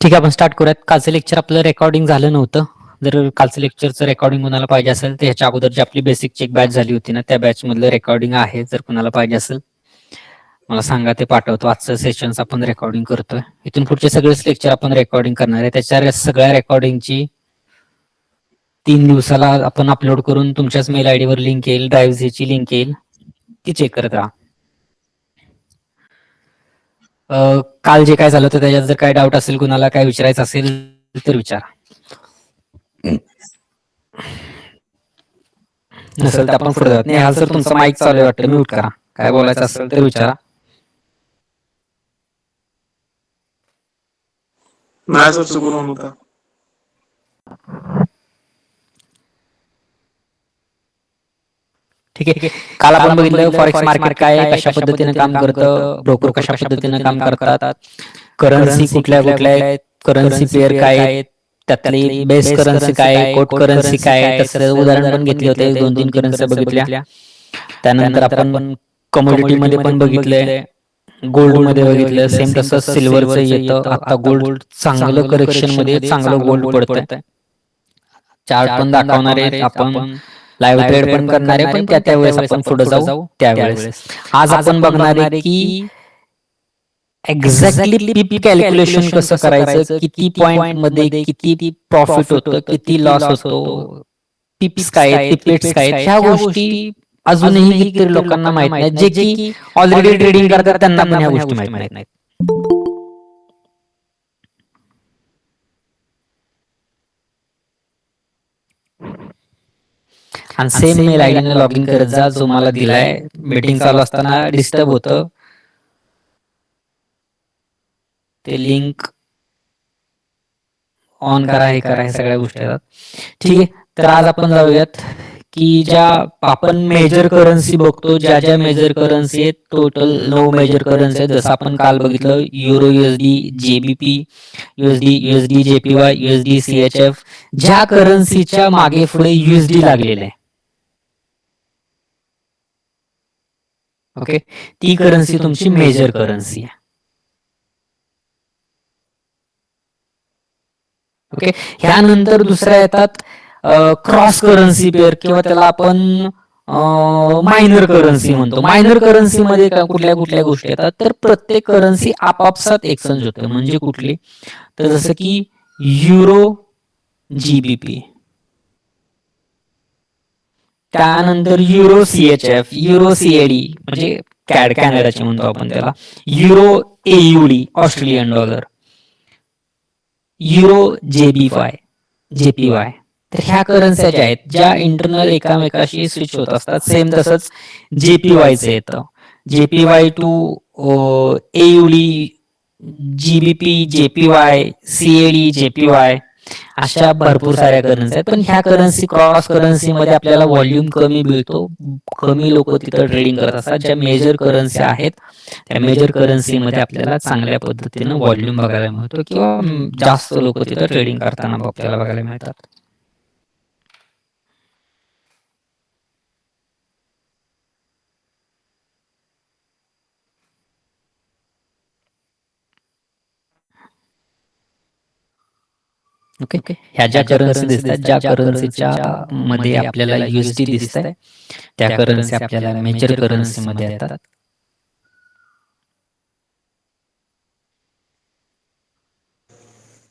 ठीक आहे, आपण स्टार्ट करूयात. कालचं लेक्चर आपलं रेकॉर्डिंग झालं नव्हतं. जर कालचं लेक्चरचं रेकॉर्डिंग कोणाला पाहिजे असेल तर ह्याच्या अगोदर जी आपली बेसिक चेक बॅच झाली होती ना, त्या बॅच मधलं रेकॉर्डिंग आहे. जर कोणाला पाहिजे असेल मला सांगा, ते पाठवतो. आजचं सेशन्स आपण रेकॉर्डिंग करतोय. इथून पुढचे सगळेच लेक्चर आपण रेकॉर्डिंग करणार आहे. त्याच्या सगळ्या रेकॉर्डिंगची 3 दिवसाला आपण अपलोड करून तुमच्याच मेल आयडी वर लिंक येईल, ड्राईव्हची लिंक येईल, ती चेक करत राहा. काल जे काय झालं होतं त्याच्यात जर काय डाऊट असेल, कुणाला काय विचारायचं असेल तर विचारा. नसेल तर आपण पुढे जात नाही. हाल सर, तुमचा माईक चालू आहे वाटतं, म्यूट करा. काय बोलायचं असेल तर विचारा. नाही सर, चुकून होता. ठीक आहे. काल आपण बघितलं फॉरेक्स मार्केट काय आहे, कशा पद्धतीने काम करतं, ब्रोकर कशा पद्धतीने काम करतात, करन्सी कुठल्या कुठल्या आहेत, करन्सी पेअर काय आहेत, त्यातली बेस करन्सी काय आहे, कोट करन्सी काय आहे, तसं उदाहरण पण घेतले होते. 2-3 करन्सी बघितल्या. त्यानंतर आपण कमोडिटी मध्ये पण बघितलंय, गोल्ड मध्ये बघितलं. सेम तसं सिल्वरचं येतं. आता गोल्ड चांगलं करेक्शन मध्ये चांगलं गोल्ड पडतंय. चार्ट पण दाखवणार आहेत आपण, लाईव्ह ट्रेड पण करणार आहे, पण त्यावेळेस आपण पुढे जाऊ त्यावेळेस. आज आपण बघणार आहे की एक्झॅक्टली पीप कॅल्क्युलेशन कसं करायचं, किती पॉइंट मध्ये किती प्रॉफिट होतं, किती लॉस होतो, पिप्स काय आहेत, पिपेट्स काय आहेत, ह्या गोष्टी अजूनही किती लोकांना माहित नाहीत. जे की ऑलरेडी ट्रेडिंग करतात त्यांना पण ह्या गोष्टी माहित नाहीत. आणि सेम मेल आयडीने लॉग इन करत जा जो मला दिलाय. मीटिंग चालू असताना डिस्टर्ब होतं. ते लिंक ऑन करा, हे करा, हे सगळ्या गोष्टी आहेत. ठीक आहे, तर आज आपण जाऊयात की ज्या आपण मेजर करन्सी बघतो, ज्या ज्या मेजर करन्सी आहेत, टोटल 9 मेजर करन्सी आहेत. जसं आपण काल बघितलं, euro USD, JBP USD, USD JPY, USD CHF, ज्या करन्सीच्या मागे पुढे USD लागलेलं आहे, ओके, ती करन्सी तुमची मेजर करन्सी आहे. ओके, ह्यानंतर दुसऱ्या येतात क्रॉस करन्सी पेअर, किंवा त्याला आपण मायनर करन्सी म्हणतो. मायनर करन्सी मध्ये कुठल्या कुठल्या गोष्टी येतात, तर प्रत्येक करन्सी आपापसात एक्सचेंज होते. म्हणजे कुठली, तर जसं की युरो GBP, त्यानंतर युरो CHF, युरो CAD म्हणजे कॅड, कॅनडाची म्हणतो आपण त्याला, euro AUD Australian dollar, euro JPY. तर ह्या करन्स्या ज्या आहेत, ज्या इंटरनल एकामेकाशी स्विच होत असतात. सेम तसंच JPYचं येतं, JPY to AUD, GBP JPY, CAD JPY, अशा भरपूर साऱ्या करन्सी आहेत. पण ह्या करन्सी, क्रॉस करन्सी मध्ये आपल्याला व्हॉल्यूम कमी मिळतो, कमी लोक तिथं ट्रेडिंग करत असतात. ज्या मेजर करन्सी आहेत त्या मेजर करन्सी मध्ये आपल्याला चांगल्या पद्धतीनं व्हॉल्यूम बघायला मिळतो, किंवा जास्त लोक तिथं ट्रेडिंग करताना आपल्याला बघायला मिळतात. ओके, ह्या ज्या करन्सी दिसतात, ज्या करन्सीच्या मध्ये आपल्याला USD दिसत आहे, त्या करन्सी आपल्याला मेजर करन्सी मध्ये येतात.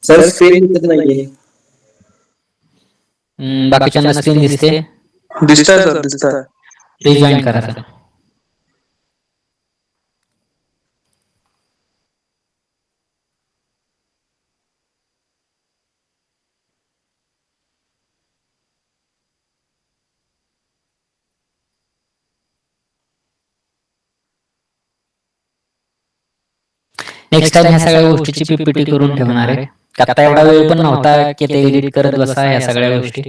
सर स्क्रीन दिसत नाहीये. बाकीच्यांना स्क्रीन दिसते, दिसतंय सर, दिसतंय. रिजॉईन करा सर. नेक्स्ट टाइम ह्या सगळ्या गोष्टीची PPT करून ठेवणार आहे. आता एवढा वेळ पण नव्हता की ते एडिट करत बसा ह्या सगळ्या गोष्टी.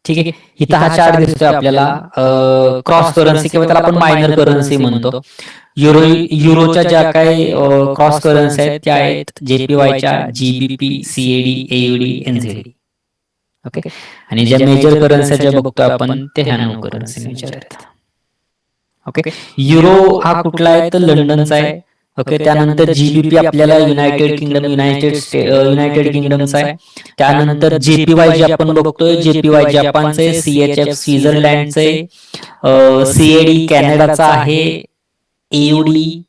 ठीक आहे, इथं हा चार्ट दिसतोय आपल्याला, क्रॉस करन्सी किंवा त्याला आपण मायनर करन्सी म्हणतो. युरोच्या ज्या काही क्रॉस करन्सी आहेत त्या आहेत JPYच्या GBP, CAD, AUD, NZD. Okay, आणि ज्या मेजर करन्सी ज्या बघतो आपण ते ह्या 9 करन्सी मेजर आहेत. ओके, युरो हा कुठला आहे तर लंडनचा आहे. ओके, त्यानंतर जीबीपी आपल्याला युनायटेड किंगडमचा आहे. त्यानंतर जेपीवाय जे आपण बघतोय, जेपीवाय जपानचे, सीएचएफ स्वित्झर्लंडचे, सीएडी कॅनडाचा आहे, एयुडी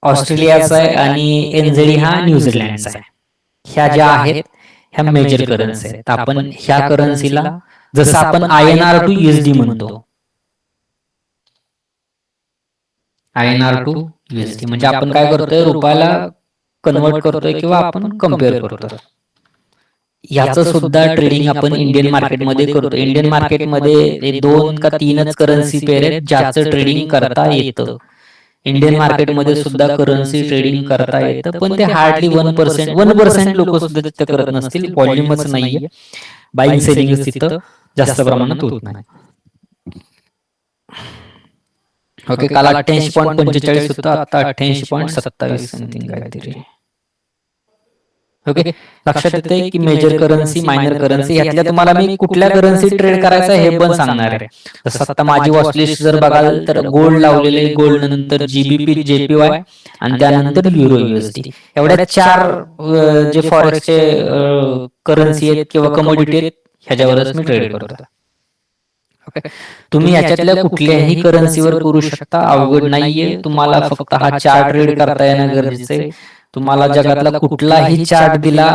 ऑस्ट्रेलियाचा आहे आणि एनझेडी हा न्यूझीलंडचा आहे. ह्या ज्या आहेत ह्या मेजर करन्सी आहेत. आपण ह्या करन्सीला जसं आपण INR टू USD म्हणतो, INR टू USD म्हणजे आपण काय करतोय, रुपयाला कन्वर्ट करतोय किंवा आपण कम्पेअर करतोय. याचं सुद्धा ट्रेडिंग आपण इंडियन मार्केटमध्ये करतो. इंडियन मार्केटमध्ये 2 का 3च करन्सी पेअर आहेत ज्याचं ट्रेडिंग करता येतं. इंडियन मार्केटमध्ये सुद्धा करन्सी ट्रेडिंग करता येतं, पण ते हार्डली 1% लोक सुद्धा तिथं करत नसतील. व्हॉल्यूमच नाहीये, बाईंग सेलिंग तिथं जास्त प्रमाणात होत नाही. ओके, काल 88.45 होतं, आता 88.27 समथिंग काहीतरी. ओके, लक्षात येते की मेजर करन्सी, मायनर करन्सी, यातल्या तुम्हाला मी कुठल्या करन्सी ट्रेड करायचं हे पण सांगणार आहे. जसं आता माझी वॉचलिस्ट जर बघाल तर गोल्ड लावलेले, गोल्ड नंतर जीबीपी, जेपीवाय आणि त्यानंतर युरो USD, एवढ्या 4 जे फॉरेक्सचे करन्सी आहेत किंवा कमोडिटी आहेत ह्याच्यावरच मी ट्रेड करतो. ओके, तुम्ही याच्यातल्या कुठल्याही करन्सीवर करू शकता, अवघड नाहीये. तुम्हाला फक्त हा चार्ट ट्रेड करता येणं गरजेचं आहे. तुम्हाला जगातला कुठलाही चार्ट दिला,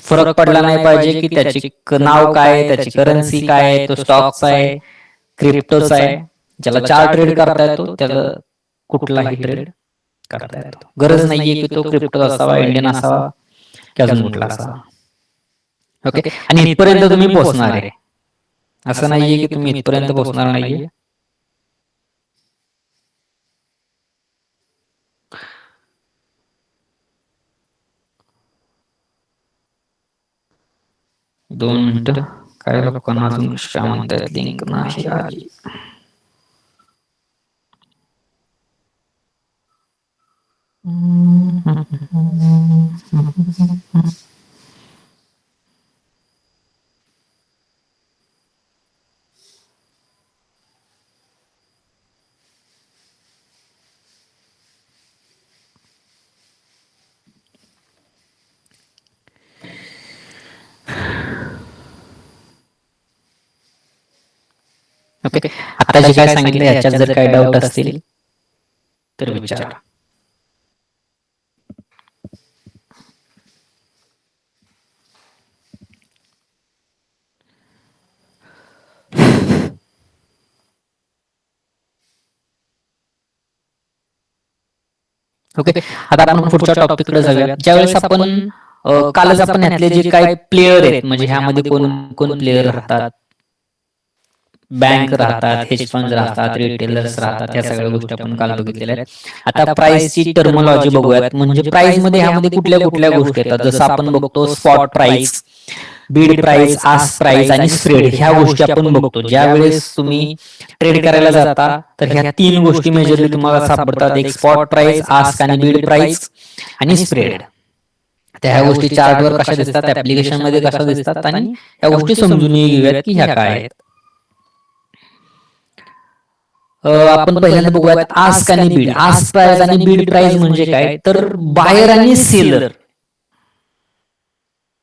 फरक पडला नाही पाहिजे की त्याची नाव काय, त्याची करन्सी काय आहे, तो स्टॉक्स आहे, क्रिप्टोचा आहे. ज्याला चार्ट ट्रेड करता येतो त्याला कुठलाही ट्रेड करता येतो. गरज नाहीये की तो क्रिप्टो असावा, इंडियन असावा की अजून कुठला असावा. ओके, आणि इथपर्यंत तुम्ही पोहोचणार आहे, असं नाहीये की तुम्ही इथपर्यंत पोहोचणार नाहीये. दोन मिनिटं, काय लोकांना अजून काय म्हणतात, लिंक नाही आली. ओके, आता जे काय सांगितलं याच्यात जर काही डाऊट असतील तर विचारा. ओके, आता आपण पुढच्या टॉपिककडे जाऊया. ज्यावेळेस आपण कालच आपण यातले जे काही प्लेयर आहेत, म्हणजे ह्यामध्ये कोण कोण प्लेयर राहतात, बँक राहतात, हेज फंड राहतात, रिटेलर्स राहतात, ह्या सगळ्या गोष्टी आपण काल बघितलेल्या आहेत. आता प्राइसची टर्मोलॉजी बघूयात. म्हणजे प्राइस मध्ये ह्यामध्ये कुठल्या कुठल्या गोष्टी येतात, जसं आपण बघतो spot price, Beed price, ask price आणि स्प्रेड, ह्या गोष्टी आपण बघतो. ज्यावेळेस तुम्ही ट्रेड करायला जाता तर ह्या 3 गोष्टी मेजरली तुम्हाला सापडतात, एक स्पॉट प्राइस, आस्क आणि बीड प्राइस आणि स्प्रेड. त्या ह्या गोष्टी चार्टवर कशा दिसतात, ऍप्लिकेशन मध्ये कशा दिसतात आणि ह्या गोष्टी समजून घेऊयात की ह्या काय आहेत. आपण पहिल्यांदा बघूयात आस्क आणि बीड. आस्क प्राइस आणि बीड प्राइस म्हणजे काय, तर बायर आणि सेलर.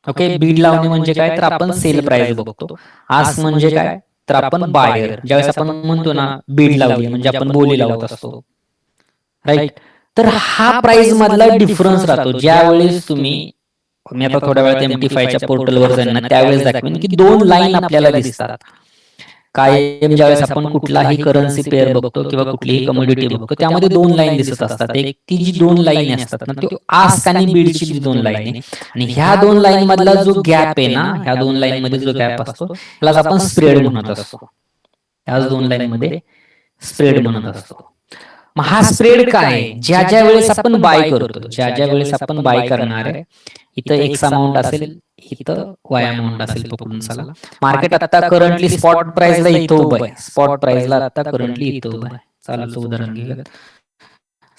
ओके, बीड लावणे म्हणजे काय, तर आपण सेल प्राइस बघतो. आस्क म्हणजे काय, तर आपण बायर. ज्यावेळेस आपण म्हणतो ना बीड लावली म्हणजे आपण बोली लावत असतो, राईट. तर हा प्राइस मधला डिफरन्स राहतो. ज्यावेळेस तुम्ही, मी आता थोड्या वेळात MT5च्या पोर्टलवर जाईन ना, त्यावेळेस दाखवेन की 2 लाईन आपल्याला दिसतात. कायम ज्यावेळेस आपण कुठलाही करन्सी पेअर बघतो किंवा कुठलीही कमोडिटी बघतो, त्यामध्ये 2 लाईन दिसत असतात. एक ती जी 2 लाईन असतात ना, ती आस्क आणि बीडची जी 2 लाईन आहे, आणि ह्या 2 लाईन मधला जो गॅप आहे ना, ह्या 2 लाईन मध्ये जो गॅप असतो त्याला आपण स्प्रेड म्हणत असतो. ह्या 2 लाईन मध्ये स्प्रेड म्हणत असतो. मग हा स्प्रेड काय, ज्या ज्या वेळेस आपण बाय करतो, ज्या ज्या वेळेस आपण बाय करणार आहे, इथं एक्स अमाऊंट असेल, इथं वाय अमाऊंट असेल, पकडून चला. मार्केट आता करंटली स्पॉट प्राइसला इथं उभं आहे, स्पॉट प्राइसला आता करंटली इथं उभं आहे. चालूचं उदाहरण घेऊया.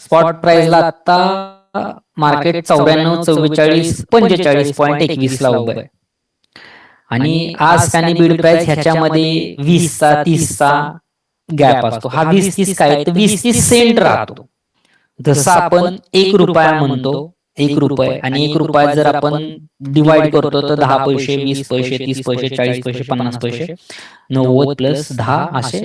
स्पॉट प्राइसला आता मार्केट 94, 44, 45.21 ला उभं आहे. आणि आस्क आणि बीड प्राइस ह्याच्यामध्ये 20चा 30चा गॅप असतो. हा 20-30 काय, तर 20-30 सेंट राहतो. जसं आपण 1 रुपया म्हणतो, 1 रुपये, आणि 1 रुपया जर आपण डिवाइड करतो तर 10 पैसे, 20 पैसे, 30 पैसे, 40 पैसे, 50 पैसे, 90 + 10 असे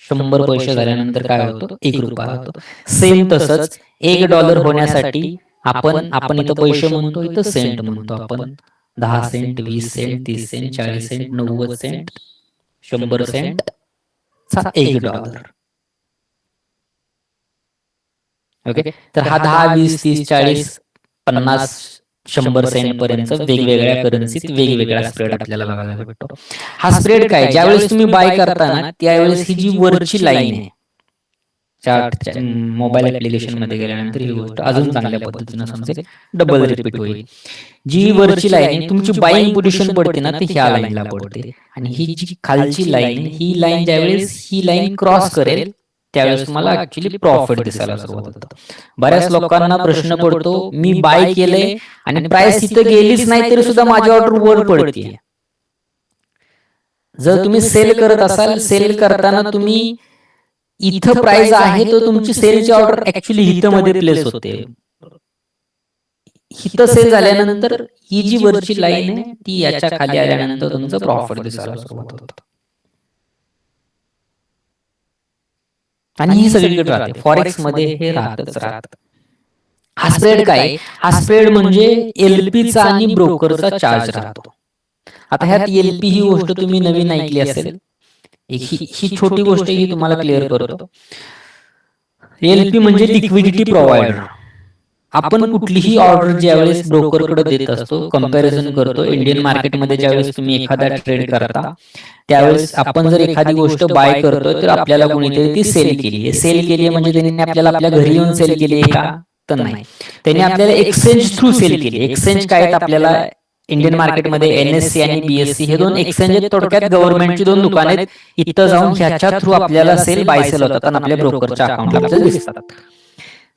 100 पैसे झाल्यानंतर काय होतं? 1 रुपया होतो. सेम तसंच $1 होण्यासाठी आपण इथं पैसे म्हणतो, इथं सेंट म्हणतो आपण. 10 cent, 20 cent, 30 cent, 40 cent, 90 cent, 100 cent चा $1. ओके, तर हा 10, 20, 30, 40, 50, 100 सेंट पर्यंत वेगवेगळ्या करन्सीत वेगवेगळा स्प्रेड आपल्याला बघायला भेटतो. हा स्प्रेड काय, ज्यावेळेस तुम्ही बाय करता ना त्यावेळेस ही जी वरची लाईन आहे चार्ट मोबाईल ऍप्लिकेशन मध्ये गेल्यानंतर ही गोष्ट अजून चांगल्या पद्धतीने समजेल, डबल रिपीट होईल. जी वरची लाईन आहे तुमची बाईंग पोझिशन पडते ना ती ह्या लाईनला पडते, आणि ही जी खालची लाईन आहे ही लाईन ज्यावेळेस ही लाईन क्रॉस करेल त्यावेळेस तुम्हाला ऍक्च्युली प्रॉफिट दिसायला सुरुवात होतं. बऱ्याच लोकांना प्रश्न पडतो, मी बाय केले आणि प्राइस इथं गेलीच नाही तरी सुद्धा माझी ऑर्डर वर पडते. जर तुम्ही सेल करत असाल, सेल करताना तुम्ही इथं प्राइस आहे तर तुमची सेलची ऑर्डर ऍक्च्युली हिथं मध्ये प्लेस होते. हिथं सेल झाल्यानंतर ही जी वरची लाईन आहे ती याच्या खाली आल्यानंतर तुमचं प्रॉफिट दिसायला सुरुवात होतं. आणि ही सगळीकडे राहते, फॉरेक्स मध्ये हे राहतच राहत. हा स्प्रेड काय, हा स्प्रेड म्हणजे एलपीचा आणि ब्रोकरचा चार्ज राहतो. आता ह्यात एलपी ही गोष्ट तुम्ही नवीन ऐकली असेल, ही छोटी गोष्ट ही तुम्हाला क्लिअर करतो. एलपी म्हणजे लिक्विडिटी प्रोव्हायडर. आपण कुठलीही ऑर्डर ज्यावेळेस ब्रोकरकडे देत असतो, कंपॅरिझन करतो. इंडियन मार्केटमध्ये ज्यावेळेस तुम्ही एखादा ट्रेड करता त्यावेळेस आपण जर एखादी गोष्ट बाय करतोय तर आपल्याला कोणीतरी ती सेल केली आहे. सेल केली आहे म्हणजे त्यांनी आपल्याला आपल्या घरी येऊन सेल केली आहे का? तर नाही, त्यांनी आपल्याला एक्सचेंज थ्रू सेल केली. एक्सचेंज काय आहेत, आपल्याला इंडियन मार्केटमध्ये एनएससी आणि बीएससी हे 2 एक्सचेंज आहेत. थोडक्यात गव्हर्नमेंटची 2 दुकान आहेत. इथं जाऊन ह्याच्या थ्रू आपल्याला सेल बाय सेल होतात आणि आपल्या ब्रोकरच्या अकाउंटला आपल्याला दिसतात.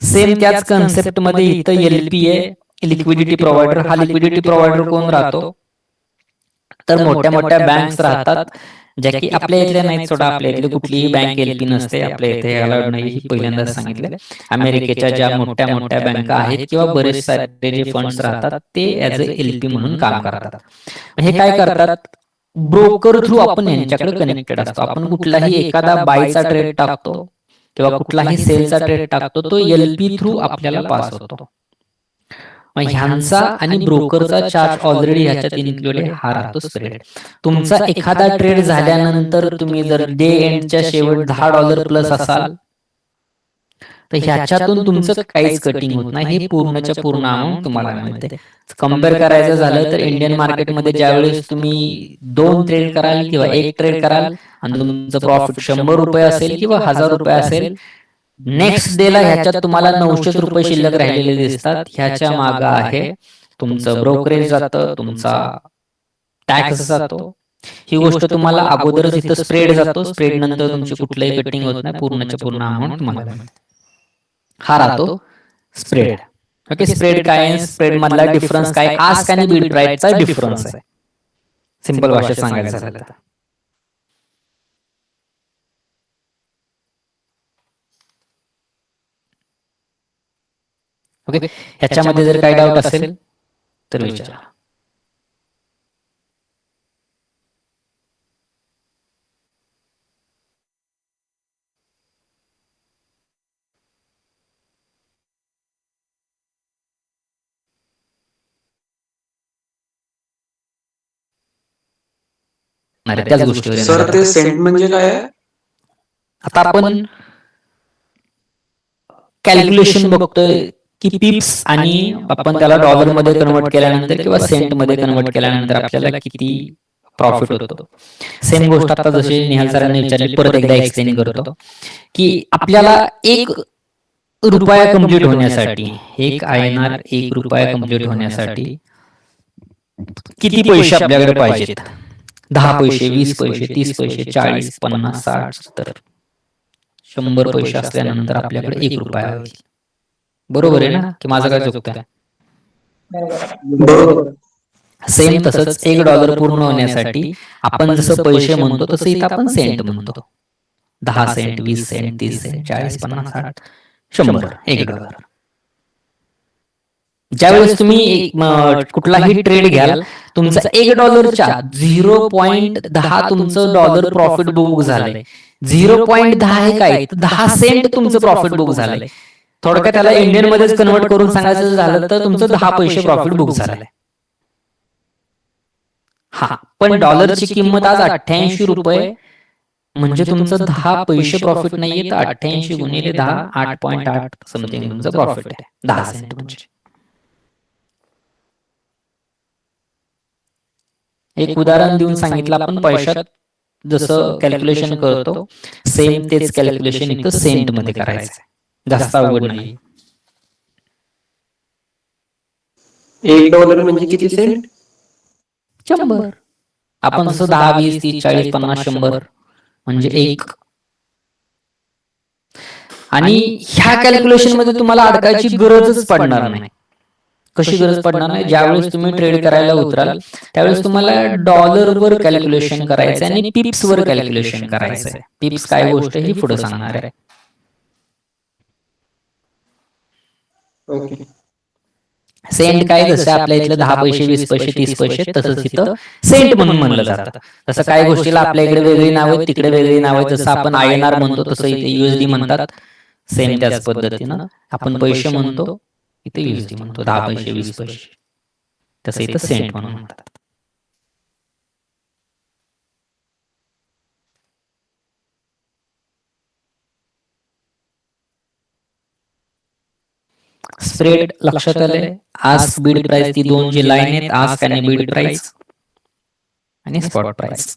सेम त्याच कन्सेप्ट मध्ये इथं एलपी आहे, लिक्विडिटी प्रोव्हायडर. हा लिक्विडिटी प्रोव्हायडर कोण राहतो, तर मोठ्या मोठ्या बँक्स राहतात, ज्या की आपल्या इथल्या नाहीत. सोडा, आपल्या इथली कुठलीही बँक एलपी नसते. आपल्या इथे अलाउड नाही, ही पहिल्यांदाच सांगितलं. अमेरिकेच्या ज्या मोठ्या मोठ्या बँका आहेत किंवा बरेच सारे जे फंड्स राहतात ते ऍज अ एलपी म्हणून काम करतात. हे काय करतात, ब्रोकर थ्रू आपण यांच्याकडे कनेक्टेड असतो. आपण कुठलाही एखादा बायचा ट्रेड टाकतो किंवा कुठलाही सेलचा ट्रेड टाकतो तो एलपी थ्रू आपल्याला पास होतो. मग ह्यांचा आणि ब्रोकरचा चार्ज ऑलरेडी ह्याच्यात इन्क्लुड आहे, हा राहतो स्प्रेड. तुमचा एखादा ट्रेड झाल्यानंतर तुम्ही जर डे एंडच्या शेवट $10 प्लस असाल तर ह्याच्यातून तुमचं काहीच कटिंग होत नाही, हे पूर्णच्या पूर्ण अमाऊंट तुम्हाला मिळते. कम्पेअर करायचं झालं तर इंडियन मार्केटमध्ये ज्यावेळेस तुम्ही 2 ट्रेड कराल किंवा 1 ट्रेड कराल आणि तुमचं प्रॉफिट ₹100 असेल किंवा ₹1000 असेल, नेक्स्ट डेला ह्याच्यात तुम्हाला ₹900 शिल्लक राहिलेले दिसतात. ह्याच्या मागं आहे तुमचं ब्रोकरेज जातं, तुमचा टॅक्स जातो. ही गोष्ट तुम्हाला अगोदरच इथं स्प्रेड जातो. स्प्रेड नंतर तुमची कुठलंही कटिंग होत नाही, पूर्णच्या पूर्ण अमाऊंट तुम्हाला मिळते. हा राहतो स्प्रेड. ओके, स्प्रेड काय आहे, स्प्रेड मधला डिफरन्स काय, आस्क आणि बीड प्राइसचा डिफरन्स आहे, सिंपल भाषेत सांगायचं झालं तर. ओके, ह्याच्यामध्ये जर काही डाऊट असेल तर विचारा. त्याच गोष्टीवर सर ते सेंट म्हणजे काय आहे? आता आपण कॅल्क्युलेशन बघतोय की पिप्स आणि आपण त्याला डॉलर मध्ये कन्वर्ट केल्यानंतर किंवा सेंट मध्ये कन्वर्ट केल्यानंतर आपल्याला किती प्रॉफिट होतो. सेम गोष्ट आता जशी निहाल सरांनी विचारली, परत एकदा एक्सप्लेन करतो की आपल्याला ₹1 कंप्लीट होण्यासाठी, एक INR ₹1 कंप्लीट होण्यासाठी किती पैसे आपल्याकडे पाहिजेत? 10 पैसे, 20 पैसे, 30 पैसे, 40, 50, 60, 70, 100 पैसे असल्यानंतर आपल्याकडे ₹1 होईल. बरोबर आहे ना, की माझं काय चुकतंय? बरोबर. सेम तसंच $1 पूर्ण होण्यासाठी आपण जसं पैसे म्हणतो तसं इथं आपण सेंट म्हणतो. 10 सेंट, 20 सेंट, 30 सेंट, 40, 50, 60, 100 $1. ज्यावेळेस तुम्ही कुठलाही ट्रेड घ्याल, तुमचा $1च्या 0.10 तुमचं डॉलर प्रॉफिट बुक झालंय. 0.10 हे काय, 10 सेंट तुमचं प्रॉफिट बुक झालंय. थोडक्यात त्याला इंडियन मध्येच कन्वर्ट करून सांगायचं झालं तर तुमचं 10 पैसे प्रॉफिट बुक झालंय. हा, पण डॉलरची किंमत आज $88 म्हणजे तुमचं 10 पैसे प्रॉफिट नाहीये, तर 88 गुणिले 10 8.8 समथिंग तुमचं प्रॉफिट आहे. 10 सेंट म्हणजे एक उदाहरण देऊन सांगितलं आपण पैशात जसं कॅल्क्युलेशन करतो, सेम तेच कॅल्क्युलेशन इथं सेंट मध्ये करायचं. जास्त अवघड नाही. $1 म्हणजे किती सेंट? 100. आपण जसं 10, 20, 30, 40, 50, 100 म्हणजे 1. आणि ह्या कॅल्क्युलेशन मध्ये तुम्हाला अडकायची गरजच पडणार नाही. कशी गरज पडणार नाही? ज्यावेळेस तुम्ही ट्रेड करायला उतराल त्यावेळेस तुम्हाला डॉलरवर कॅल्क्युलेशन करायचं आणि पिप्सवर कॅल्क्युलेशन करायचंय. पिप्स काय गोष्ट ही पुढे सांगणार आहे. ओके. सेंट काय, जसं आपल्या इथलं 10 पैसे, 20 पैसे, 30 पैसे, तसंच इथं सेंट म्हणून म्हणलं जातं. तसं काही गोष्टीला आपल्या इकडे वेगळी नाव आहेत, तिकडे वेगळी नाव आहेत. जसं आपण INR म्हणतो तसं इथे USD म्हणतात. सेम त्याच पद्धतीनं आपण पैसे म्हणतो, इथे USD म्हणतो. 10 पैसे, 20 पैसे, तसं इथं सेंट म्हणून म्हणतात. स्प्रेड लक्षात आले. आस्क बीड प्राइस, ती दोन जी लाईन आहेत, आस्क आणि बीड प्राइस आणि स्पॉट प्राइस.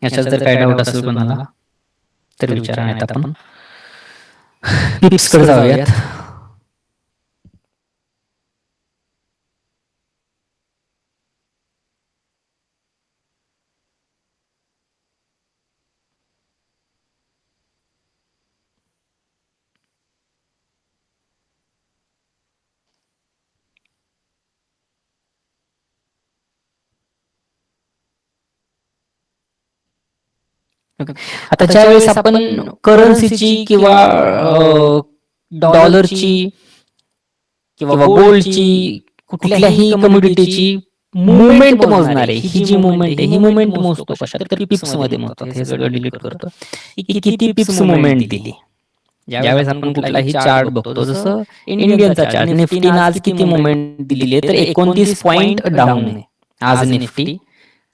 याच्यात जर काय डाऊट असेल कोणाला तर विचारा, नाही तर आपण पिप्स कडे जाऊयात. आता ज्या वेळेस आपण करन्सीची किंवा डॉलरची किंवा गोल्डची कुठल्याही कमोडिटीची मुवमेंट मोजणार आहे, ही जी मुवमेंट आहे ही मुवमेंट मोजतो कशात, तर पिप्स मध्ये मोजतो. हे सगळं डिलीट करतो. किती पिप्स मुवमेंट दिली. ज्यावेळेस आपण कुठलाही चार्ट बघतो, जसं इंडियनचा चार्ट, निफ्टीनं आज किती मुवमेंट दिली आहे, तर 29 पॉइंट डाऊन आहे आज निफ्टी.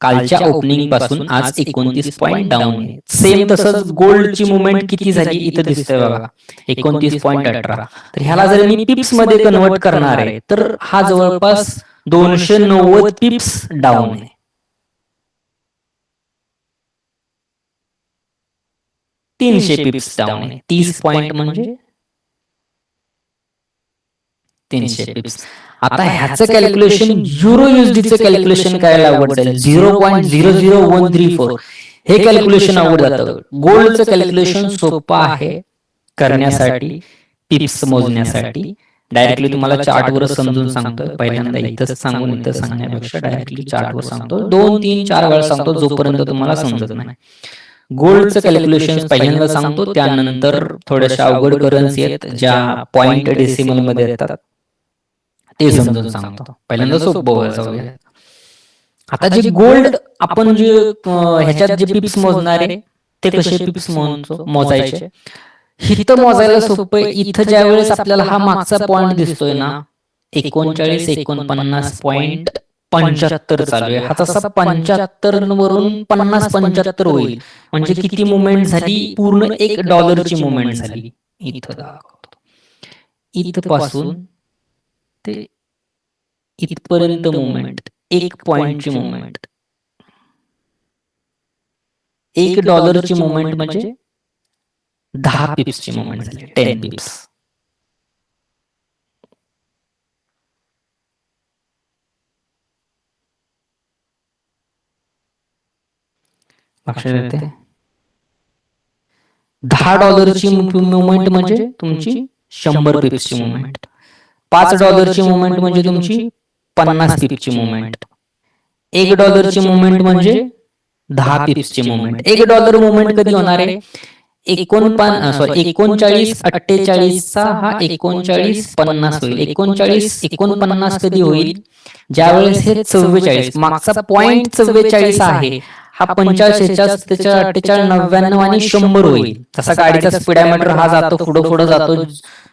कालच्या ओपनिंग पासून आज 29 पॉइंट डाऊन आहे. सेम तसंच गोल्डची मुवमेंट किती झाली इथं दिसतंय बघा, 29.18. तर ह्याला जर मी पिप्स मध्ये कन्वर्ट करणार आहे तर हा जवळपास 290 पिप्स डाऊन आहे. तीनशे पिप्स डाऊन आहे. 30 पॉइंट म्हणजे 300 पिप्स. आता ह्याचं कॅल्क्युलेशन युरो USDचं कॅल्क्युलेशन करायला अवघड जाईल. 0.00134 हे कॅल्क्युलेशन अवघड जातं. गोल्डचं कॅल्क्युलेशन सोपं आहे करण्यासाठी, पिप्स मोजण्यासाठी. डायरेक्टली तुम्हाला चार्टवर समजून सांगतोय. पहिल्यांदा इथंच सांगून इथं सांगण्यापेक्षा डायरेक्टली चार्टवर सांगतो. 2, 3, 4 वेळा सांगतो जोपर्यंत तुम्हाला समजत नाही. गोल्डचं कॅल्क्युलेशन पहिल्यांदा सांगतो, त्यानंतर थोड्याशा अवघड करन्सी आहेत ज्या पॉइंट डेसिमल मध्ये येतात ते समजून सांगतो. पहिल्यांदा सोपं जाऊया. आता जे गोल्ड आपण जे ह्याच्यात जे पिप्स मोजणार आहे ते कसे पिप्स मोजायचे, इथं मोजायला सोपं आहे. इथं ज्या वेळेस आपल्याला हा मागचा पॉइंट दिसतोय ना 39, 49.75 चालू आहे, हा तसा 75 वरून 50, 75 होईल. म्हणजे किती मुवमेंट झाली, पूर्ण $1 मुवमेंट झाली. इथं दाखवतो, इथपासून ते इथपर्यंत मुवमेंट, 1 पॉइंटची मुवमेंट, $1ची मुवमेंट म्हणजे 10 पिप्सची मुवमेंट झाली. 10 पिप्स. लक्षात येते. $10ची मुवमेंट म्हणजे तुमची 100 पिप्सची मुवमेंट. $5ची मुवमेंट म्हणजे तुमची 50 पिपची मुवमेंट. $1 मुवमेंट म्हणजे 10 पिप्सची मुवमेंट. $1 मुवमेंट कधी होणार आहे? 39.48 चा हा 39.50 होईल. 39.49 कधी होईल? ज्यावेळेस हे 44 मागचा पॉइंट 44 आहे, हा 45, 47, 48, 99 आणि 100 होईल. जसा गाडीचा स्पीडोमीटर हा जातो पुढे जातो,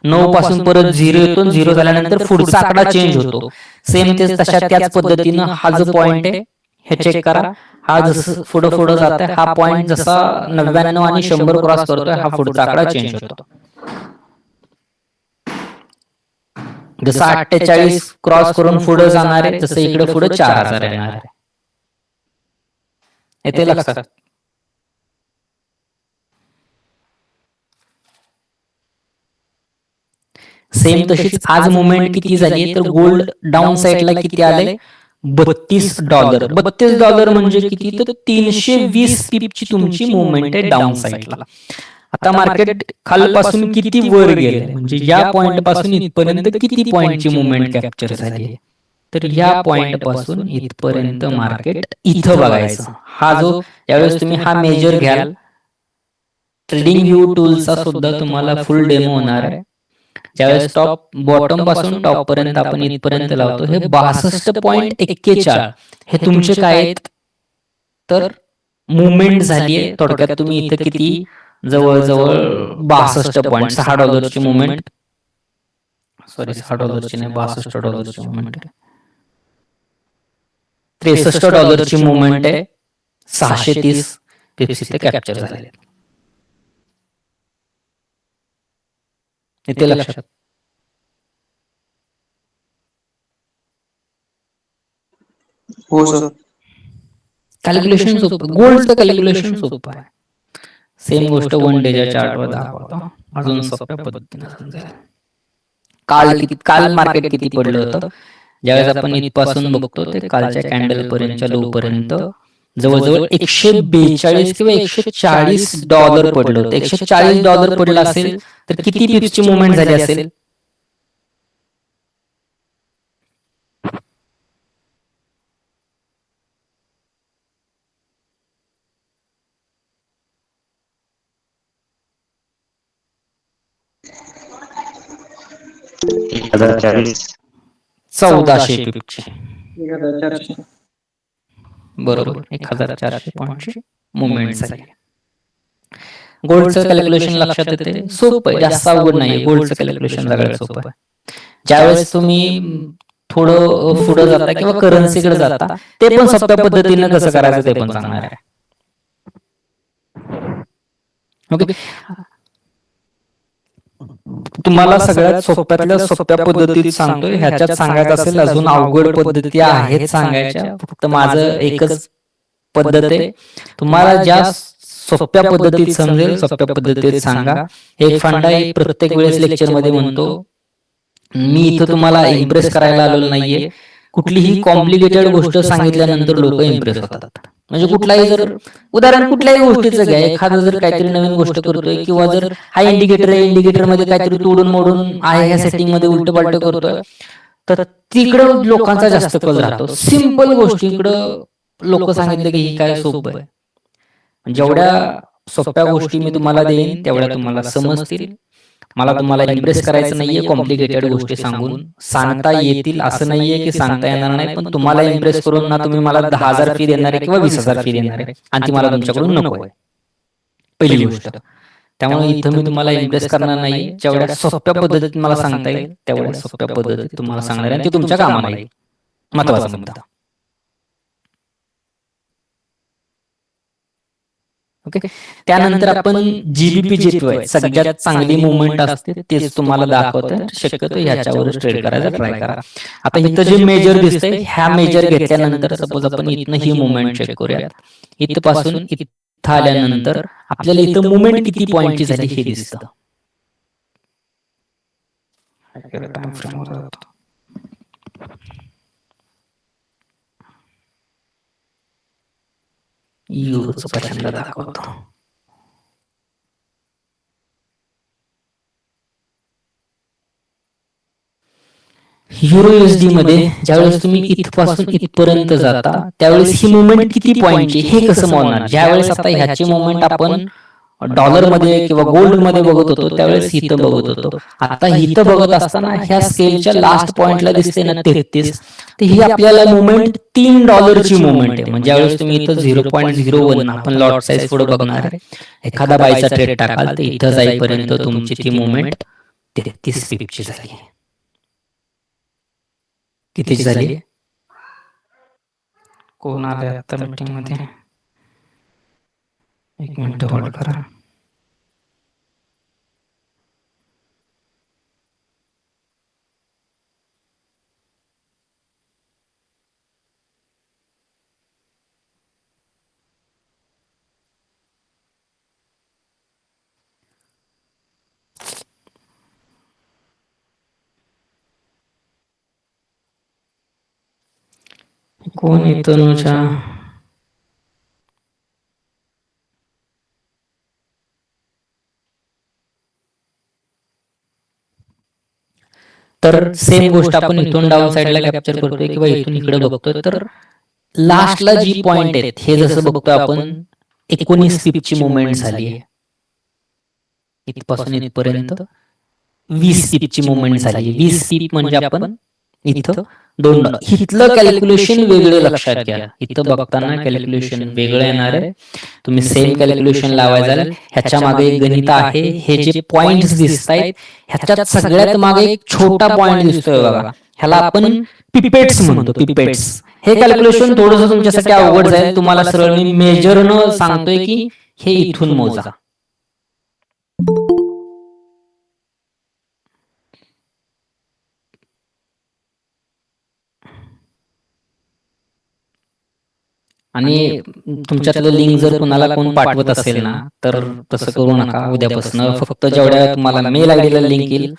9 पासून परत 0 येतो, 0 झाल्यानंतर पुढचा आकडा चेंज होतो. सेम तेच त्याच पद्धतीनं हा जो पॉइंट आहे हे चेक करा. हा जसं पुढे जात आहे, हा पॉइंट जसा 99 आणि 100 क्रॉस करतोय, हा पुढचा आकडा चेंज होतो. जसं 48 क्रॉस करून पुढे जाणार आहे, जसं इकडे पुढे 4000 येणार आहे. येते लक्षात? सेम तशीच आज मुवमेंट किती झाली तर गोल्ड डाऊन साइडला किती आलंय? $32. $32 म्हणजे किती? तर 320 पिपची तुमची मुवमेंट आहे डाऊन साइडला. आता मार्केट खालपासून किती वर गेले, म्हणजे या पॉइंट पासून इथपर्यंत किती पॉइंटची मुवमेंट कॅप्चर झाली? तर या पॉइंट पासून इथपर्यंत मार्केट इथं बघायचं. हा जो यावेळेस तुम्ही हा मेजर घ्याल, ट्रेडिंग व्ह्यू टूलचा सुद्धा तुम्हाला फुल डेमो होणार आहे. ज्यावेळेस टॉप बॉटम पासून टॉप पर्यंत आपण इथपर्यंत लावतो, हे 62.41 हे तुमचे काय आहेत? तर मुवमेंट झालीये. थोडक्यात तुम्ही इथं किती जवळजवळ 62.6 ची मुवमेंट, सॉरी $6 नाही, $62 मुवमेंट आहे. $63 मुवमेंट आहे. 630 पिप्स इथे कॅप्चर झाले. इथे लक्षात? हो सर. कॅल्क्युलेशन सोपं, गोल्डचं कॅल्क्युलेशन सोपं आहे. सेम गोष्ट 1 डेच्या चार्टवर दाखवतो, अजून सोप्या पद्धतीने समजेल. काल मार्केट किती पडलं होतं? ज्यावेळेस आपण इथपासून बघतो ते कालच्या कॅन्डल पर्यंतच्या लो पर्यंत जवळजवळ 142 किंवा $140 पडलं होतं. $140 पडलं असेल तर किती पिप्सची मुवमेंट झाली असेल? $1400 पिप्सची. 1400. बरोबर, 1400 पॉईंटची मुवमेंट झाली. गोल्डचं कॅल्क्युलेशन लक्षात येते, सोपं आहे, जास्त अवघड नाही. गोल्डचं कॅल्क्युलेशन सगळ्यात सोपं आहे. ज्यावेळेस तुम्ही थोडं पुढे जाता किंवा करन्सीकडे जाता, ते पण सोप्या पद्धतीनं कसं करायचं ते पण सांगणार आहे. ओके, तुम्हाला सगळ्यात सोप्यातल्या सोप्या पद्धतीत सांगतोय. ह्याच्यात सांगायचं असेल अजून अवघड पद्धती आहेत सांगायच्या, फक्त माझं एकच पद्धत आहे. तुम्हाला ज्या सोप्या पद्धतीत समजेल सोप्या पद्धतीत सांगा. एक फंडा आहे, प्रत्येक वेळेस लेक्चरमध्ये म्हणतो, मी इथं तुम्हाला इम्प्रेस करायला आलेलो नाहीये. कुठलीही कॉम्प्लिकेटेड गोष्ट सांगितल्यानंतर लोक इम्प्रेस होतात. म्हणजे कुठलाही जर उदाहरण कुठल्याही गोष्टीचं घ्या, एखादं जर काहीतरी नवीन गोष्ट करतोय किंवा जर हा इंडिकेटर आहे, इंडिकेटर मध्ये काहीतरी तोडून मोडून आहे, ह्या सेटिंग मध्ये उलट पालट करतोय, तर तिकडं लोकांचा जास्त कल राहतो. सिंपल गोष्टीकडं लोक सांगितलं की ही काय सोपं आहे. जेवढ्या सोप्या गोष्टी मी तुम्हाला देईन तेवढ्या तुम्हाला समजतील. मला तुम्हाला इम्प्रेस करायचं नाहीये, कॉम्प्लिकेटेड गोष्टी सांगून सांगता येतील असं नाहीये की सांगता येणार नाही, पण तुम्हाला इम्प्रेस करून ना तुम्ही मला 10,000 फी देणार आहे किंवा 20,000 फी देणार आहे, आणि ती मला तुमच्याकडून नको आहे, पहिली गोष्ट. त्यामुळे इथं मी तुम्हाला इम्प्रेस करणार नाही. जेवढ्या सोप्या पद्धतीत मला सांगता येईल तेवढ्या सोप्या पद्धतीत तुम्हाला सांगणार आहे, आणि ते तुमच्या कामाला येईल. महत्वाचा मुद्दा. ओके, त्यानंतर आपण जीबीपी जेपीवाय सगळ्यात चांगली मुवमेंट असते तेच तुम्हाला दाखवतं. शक्यतो ह्याच्यावरच ट्रेड करायचा ट्राय करा. आता इथं जे मेजर दिसतंय, ह्या मेजर घेतल्यानंतर सपोज आपण इथनं ही मुवमेंट चेक करूया. इथपासून इथं आल्यानंतर आपल्याला इथं मुवमेंट किती पॉईंटची झाली हे दिसतं. टाइम फ्रेमवर जातो. युरोचं पहिल्यांदा दाखवतो. युरो युएसडी मध्ये ज्यावेळेस तुम्ही इथपासून इथपर्यंत जाता त्यावेळेस ही मुवमेंट किती पॉईंटची हे कसं मोजणार? ज्यावेळेस आता ह्याची मुवमेंट आपण डॉलर मध्ये किंवा गोल्ड मध्ये बघत होतो त्यावेळेस इथं बघत होतो. आता इथं बघत असताना ह्या स्केलच्या लास्ट पॉइंटला दिसते ना 33, तर ही आपल्याला मुवमेंट $3ची मुवमेंट आहे. म्हणजे ज्यावेळेस तुम्ही इथं 0.01 आपण लॉट साईज पुढे बघणार आहे, एखादा बायचा ट्रेड टाकाल तर इथं जाईपर्यंत तुमची ती मुवमेंट 33 पिपची झाली. कितीची झाली? कोण आले आता मीटिंग मध्ये? एक मिनिट होल्ड करा. कोण येतो नुजा? तर सेम गोष्ट आपण इथून डाऊन साईडला कॅप्चर करतोय किंवा इथून इकडे बघतोय, तर लास्टला जी पॉइंट आहेत हे जसं बघतोय आपण 19 पिपची मुवमेंट झाली आहे. इथपासून इथपर्यंत 20 पिपची मुवमेंट झाली. 20 पीप म्हणजे आपण इथं $2. इथलं कॅल्क्युलेशन वेगळं लक्षात घ्या. इथं बघताना कॅल्क्युलेशन वेगळं येणार आहे. तुम्ही सेम कॅल्क्युलेशन लावायचं. ह्याच्या मागे एक गणित आहे. हे जे पॉइंट्स दिसत आहेत ह्याच्यात सगळ्यात मागे एक छोटा पॉइंट दिसतोय बघा, ह्याला आपण पिपेट्स म्हणतो. पिपेट्स हे कॅल्क्युलेशन थोडंसं तुमच्यासाठी अवघड जाईल. तुम्हाला सरळ मी मेजरनं सांगतोय की हे इथून मोजा. आणि तुमच्यातलं लिंक जर कुणाला कोण पाठवत असेल ना तर तसं करू नका. उद्यापासून फक्त जेवढ्या तुम्हाला मेल आयडीला लिंक येईल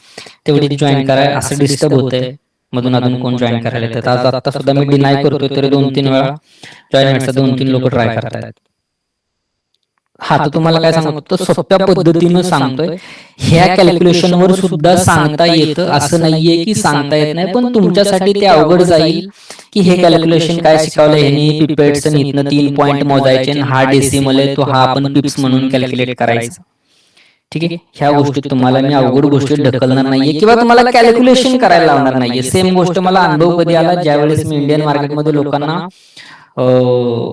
तेवढी जॉईन करा. असं डिस्टर्ब होतंय मधून अजून कोण जॉईन करायला येतात. आता सुद्धा मी डिनाय करतोय तरी 2-3 वेळा जॉईन व्हायचं 2-3 लोक ट्राय करतायत. हा तर तुम्हाला काय सांगतो, सोप्या पद्धतीनं सांगतोय. ह्या कॅल्क्युलेशनवर सुद्धा सांगता येतं, असं नाहीये की सांगता येत नाही, पण तुमच्यासाठी ते अवघड जाईल की हे कॅल्क्युलेशन काय शिकवलं ह्यानी. पिपेट्स इथनं 3 पॉईंट मोजायचे, हा डेसिमल आहे तो हा आपण पिप्स म्हणून कॅल्क्युलेट करायचं. ठीक आहे, ह्या गोष्टी तुम्हाला मी अवघड गोष्टी ढकलणार नाहीये किंवा तुम्हाला कॅल्क्युलेशन करायला लावणार नाहीये. सेम गोष्ट मला अनुभव कधी आला, ज्यावेळेस मी इंडियन मार्केटमध्ये लोकांना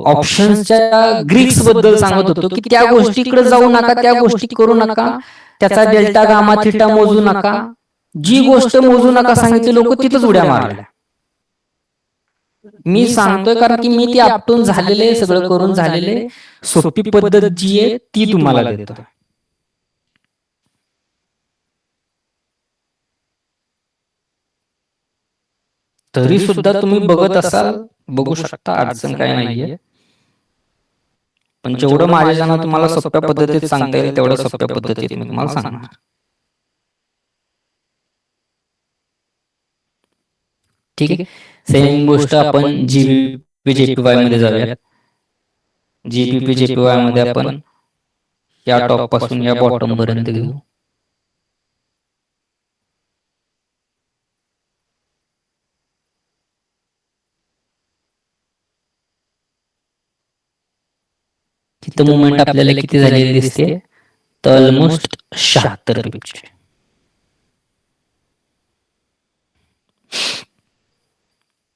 ऑप्शन्सच्या ग्रीक्स बद्दल सांगत होतो की त्या गोष्टीकडे जाऊ नका, त्या गोष्टी करू नका, त्याचा डेल्टा गामा थिटा मोजू नका. जी गोष्ट मोजू नका सांगितली लोक तिथंच उड्या मारल्या. मी सांगतोय कारण की मी ती आपटून झालेले, सगळं करून झालेले, सोपी पद्धत जी आहे ती तुम्हाला देतो. तरी सुद्धा तुम्ही बघत असाल, बघू शकता, अडचण काय नाहीये. पण जेवढं माझ्या जाणं तुम्हाला सोप्या पद्धतीत सांगता येईल तेवढ्या सोप्या पद्धतीत मी तुम्हाला सांगणार. ठीक आहे, सेम गोष्ट आपण जीबीपी जेपीवाय मध्ये जाऊयात. जीबीपी जेपीवाय मध्ये आपण या टॉप पासून या बॉटम पर्यंत घेऊ. तिथं मुवमेंट आपल्याला किती झालेली दिसते, तर ऑलमोस्ट 76 पिपची.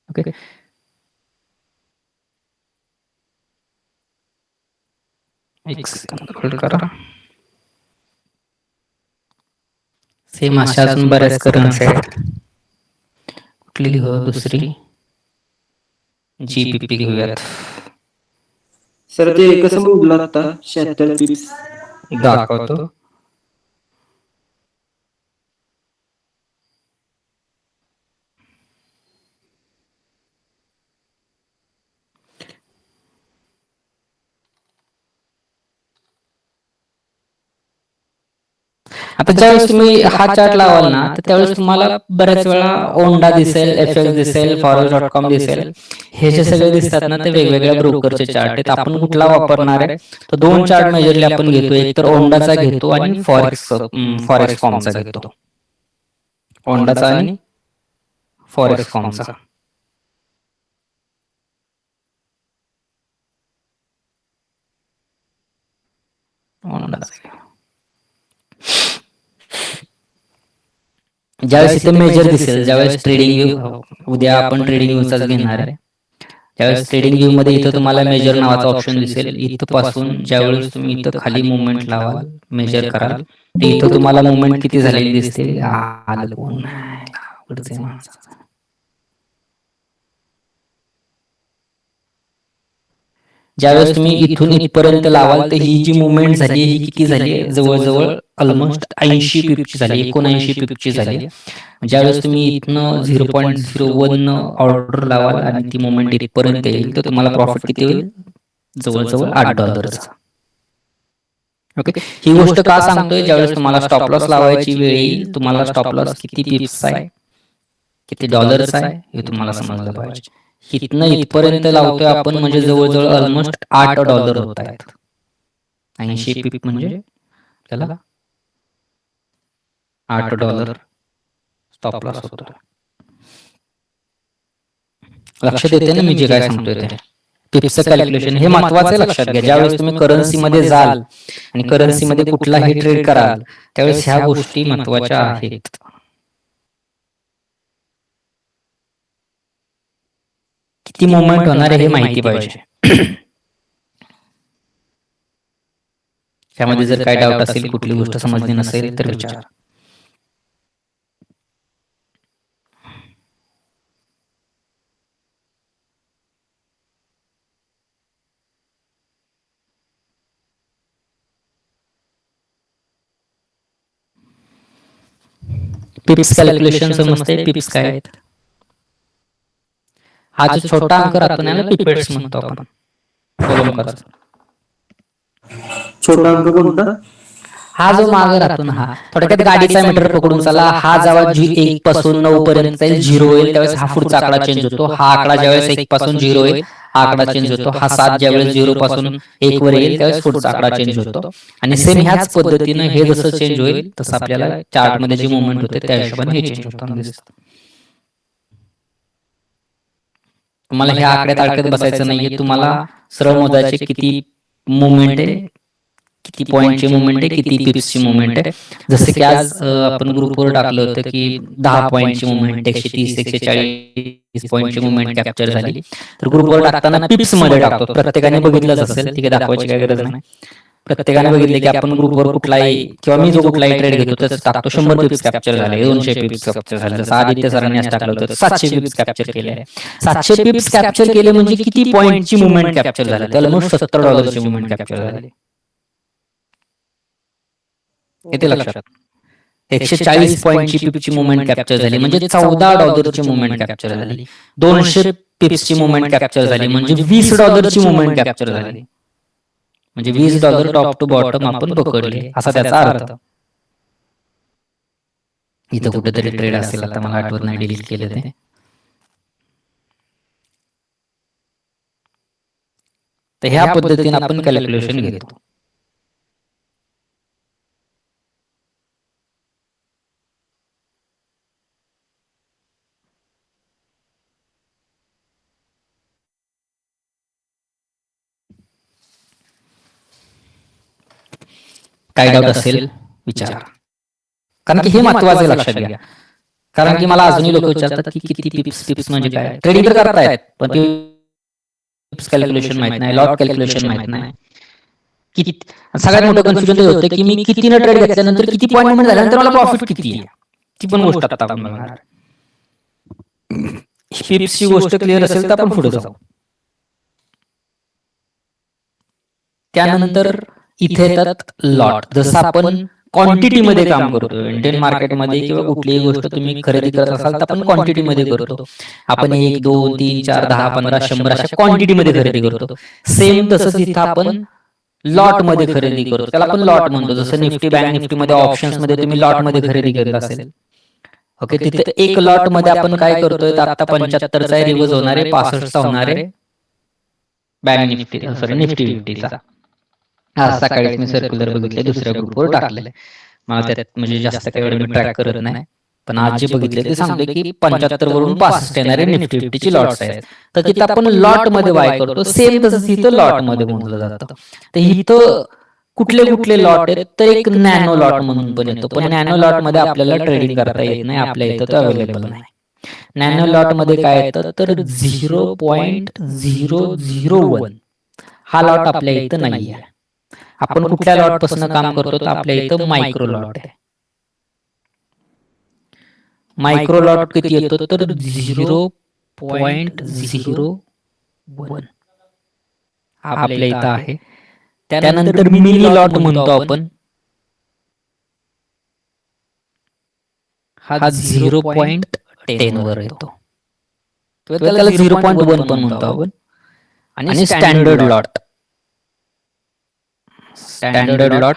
ओके, एक सेकंद होल्ड करा. सेम अशा अजून बऱ्याच करन्सी आहेत. कुठली घेऊ? दुसरी जीबीपी घेऊयात. सर ते कसं बघलं आता 76 पिप्स दाखवतो. आता ज्यावेळेस तुम्ही हा चार्ट लावाल ना तर त्यावेळेस तुम्हाला बऱ्याच वेळा ओंडा दिसेल, एफएक्स दिसेल, फॉरेक्स.com दिसेल. हे जे सगळे दिसतात ना ते वेगवेगळ्या ब्रोकरचे चार्ट आहेत. आपण कुठला वापरणार आहे तर 2 चार्ट मेजरली आपण घेतो. एक तर ओंडाचा घेतो आणि फॉरेक्स फॉर्मचा घेतो. ओंडाचा आणि फॉरेक्स कॉमचा. ज्यावेळेस इथे मेजर दिसेल, ज्यावेळेस ट्रेडिंग व्ह्यू, उद्या आपण ट्रेडिंग व्ह्यूचाच घेणार आहे, त्यावेळेस ट्रेडिंग व्ह्यू मध्ये इथं तुम्हाला मेजर नावाचा ऑप्शन दिसेल. इथं पासून ज्यावेळेस तुम्ही इथं खाली मुवमेंट लावाल, मेजर कराल, इथं तुम्हाला मुवमेंट किती झालेली दिसते. आलं कोण ज्यावेळेस तुम्ही इथून इथपर्यंत लावाल तर ही जी मुवमेंट झाली ही किती झाली, जवळजवळ ऑलमोस्ट 80 पिपची झाली, 79 पिपची झाली. ज्यावेळेस तुम्ही इथनं 0.01 ऑर्डर लावाल आणि ती मुवमेंट इथपर्यंत येईल तर तुम्हाला प्रॉफिट किती होईल, जवळजवळ $8. ओके, ही गोष्ट का सांगतोय, ज्यावेळेस तुम्हाला स्टॉप लॉस लावायची वेळ येईल, तुम्हाला स्टॉप लॉस किती पिप्स आहे, किती डॉलर्स आहे हे तुम्हाला समजलं पाहिजे. इथनं इथपर्यंत लावतोय आपण म्हणजे जवळजवळ ऑलमोस्ट $8 होत आहेत. 80 पिप म्हणजे त्याला $8 स्टॉप लॉस होतो. लक्षात येते ना मी जे काय सांगतोय ते. पिप्सचं कॅल्क्युलेशन हे महत्वाचं लक्षात घ्या. ज्यावेळेस तुम्ही करन्सीमध्ये जाल आणि करन्सीमध्ये कुठलाही ट्रेड कराल त्यावेळेस ह्या गोष्टी महत्वाच्या आहेत. किती मुवमेंट होणार आहे हे माहिती पाहिजे. त्यामध्ये जर काय डाऊट असेल, कुठली गोष्ट समजली नसेल तर विचारा. पिप्स कॅल्क्युलेशन समजते, पिप्स काय आहेत. हा जो छोटा अंक राहतो ना पिपेट्स म्हणतो आपण. छोटा अंक कोणता? हा जो मागे राहतो ना, हा थोडक्यात गाडीचा मीटर पकडून चला. हा जेव्हा 1 पासून 9 पर्यंत जाईल, 0 होईल, त्यावेळेस हा पुढचा आकडा चेंज होतो. हा आकडा ज्यावेळेस 1 पासून 0 होईल हा आकडा चेंज होतो. हा 7 ज्यावेळेस 0 पासून 1 वर येईल त्यावेळेस पुढचा आकडा चेंज होतो. आणि सेम ह्याच पद्धतीनं हे जसं चेंज होईल तसं आपल्याला चार्ट मध्ये जी मुवमेंट होते त्या हिशोबाने हे चेंज होताना दिसतं. तुम्हाला ह्या आकड्यात अडकत बसायचं नाहीये. तुम्हाला सरळ मोजायचे किती मुवमेंट आहे, किती पॉईंटची मुवमेंट आहे, किती पिप्सची मुवमेंट आहे. जसं की आज आपण ग्रुपवर टाकलं होतं की 10 पॉईंटची मुवमेंट, 130 140 पॉईंटची मुवमेंट कॅप्चर झाली. तर ग्रुपवर टाकताना पिप्स मध्ये टाकतो. प्रत्येकाने बघितलंच असेल, ठीक आहे, दाखवायची काही गरज नाही. प्रत्येकाने बघितले की आपण ग्रुपवर कुठलाही किंवा मी जो कुठलाही ट्रेड घेतो त्याच टाकतो 100 पिप्स कॅप्चर झाले, 200 पिप्स कॅप्चर झाले. जसं आदित्य सरांनी आज टाकलं होतं 700 पिप्स कॅप्चर केले. 700 पिप्स कॅप्चर केले म्हणजे किती पॉईंटची मुवमेंट कॅप्चर झाली, त्याला मग $70 मुवमेंट कॅप्चर झाली. येते लक्षात. 140 पॉईंटची पिपची मुवमेंट कॅप्चर झाली म्हणजे $14 मुवमेंट कॅप्चर झाली. 200 पिप्सची मुवमेंट कॅप्चर झाली म्हणजे $20 मुवमेंट कॅप्चर झाली. म्हणजे $20 टॉप टू बॉटम आपण पकडले असा त्याचा अर्थ. इथं कुठेतरी ट्रेड असेल, आता मला आठवत नाही, डिलीट केले ते. तर ह्या पद्धतीने आपण कॅल्क्युलेशन घेतो. काय डाऊट असेल विचारा, कारण की हे महत्वाचं लक्षात घ्या. कारण की मला अजूनही लोक विचारतात की किती पिप्स म्हणजे काय. ट्रेडिंग तर करतायत पण पिप्स कॅल्क्युलेशन माहित नाही, लॉट कॅल्क्युलेशन माहित नाही. किती सगळ्यात मोठं कन्फ्युजन ते होतं की मी कितीनं ट्रेड घेतल्यानंतर किती पॉईंट मुवमेंट झाल्यानंतर मला प्रॉफिट किती आहे. ती पण गोष्ट आता आपण बघणार. पिप्सची गोष्ट क्लिअर असेल तर आपण पुढे जाऊ. त्यानंतर इथे येतात लॉट. जसं आपण क्वांटिटीमध्ये काम करतो इंडियन मार्केटमध्ये किंवा कुठलीही गोष्ट तुम्ही खरेदी करत असाल तर आपण क्वांटिटीमध्ये करतो. आपण 1 2 3 4 10 15 100 अशा क्वांटिटीमध्ये खरेदी करतो. सेम तसंच इथं आपण लॉट मध्ये खरेदी करतो, त्याला आपण लॉट म्हणतो. जसं निफ्टी बँक निफ्टी मध्ये ऑप्शन्स मध्ये तुम्ही लॉट मध्ये खरेदी करत असेल, ओके, तिथे एक लॉट मध्ये आपण काय करतोय, आता 75चा आहे, रिवर्स होणार आहे, 65चा होणार आहे बँक निफ्टी, सॉरी निफ्टी 50चा. आज सकाळीच मी सर्क्युलर बघितले, दुसऱ्या ग्रुपवर टाकलेलं. मला त्यात म्हणजे जास्त काही एवढं मी ट्रॅक करत नाही. पण आज जे बघितले ते सांगते की 75 वरून 65 येणारे निफ्टी फिफ्टीची लॉट्स आहेत. तर तिथं आपण लॉट मध्ये बाय करतो, सेम तसंच इथं लॉट मध्ये मोजलं जातं. तर इथं कुठले कुठले लॉट आहेत, तर एक नॅनो लॉट म्हणून पण येतो, पण नॅनो लॉट मध्ये आपल्याला ट्रेडिंग करता येत नाही, आपल्या इथं तो अवेलेबल नाही. नॅनो लॉट मध्ये काय येतं, तर 0.001 हा लॉट आपल्या इथं नाहीये. आपण कुठल्या लॉट पासून काम करतो, तर आपल्या इथं मायक्रो लॉट आहे. मायक्रो लॉट किती येतो, तर 0.01 हा आपल्या इथं आहे. त्यानंतर मिनी लॉट म्हणतो आपण, हा 0.10 वर येतो, त्याला 0.1 पण म्हणतो आपण. आणि स्टँडर्ड लॉट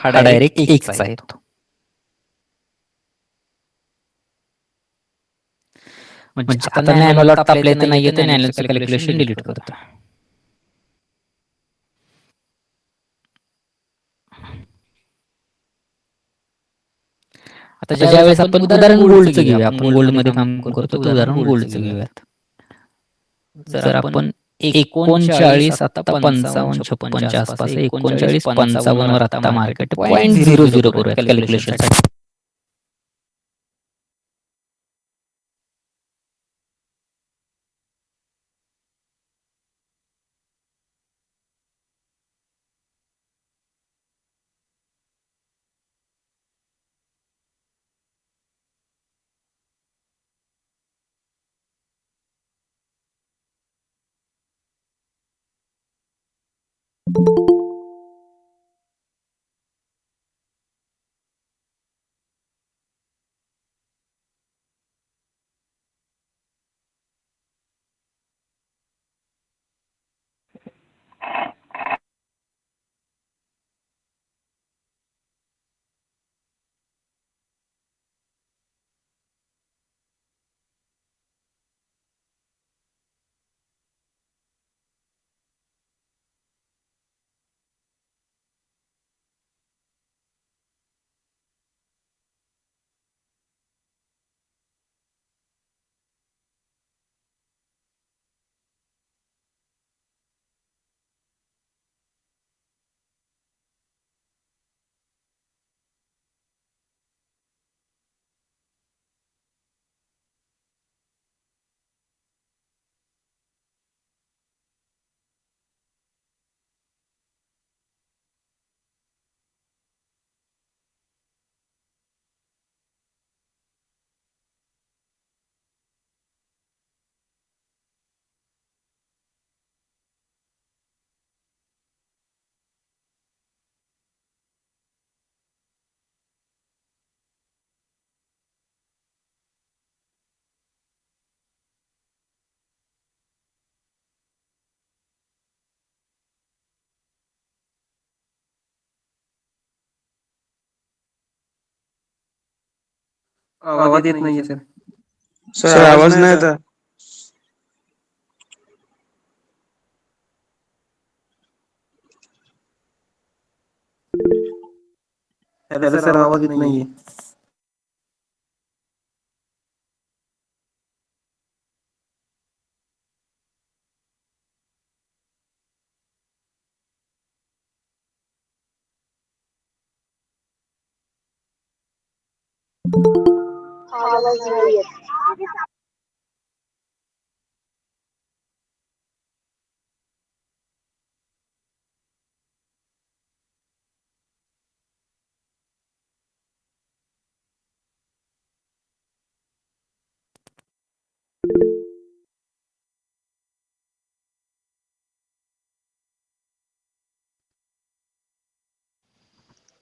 हा डायरेक्ट 1 चा येतो. म्हणजे आता नॅनो लॉट आपल्या इथे नाहीये, तर नॅनोचं कॅल्क्युलेशन डिलीट करतो. आता ज्यावेळेस आपण उदाहरण गोल्डचं घेऊया, आपण गोल्ड मध्ये काम करतो, तर उदाहरण गोल्डचं घेऊयात. जर आपण 39 आता 55 56च्या आसपास, 39 55 वर आता मार्केट 0.00 करूयात कॅल्क्युलेशन साठी. आवाज येत नाहीये सर. सर आवाज नाही येत आहे. हॅलो सर, आवाज येत नाहीये. आवाज नाही येत.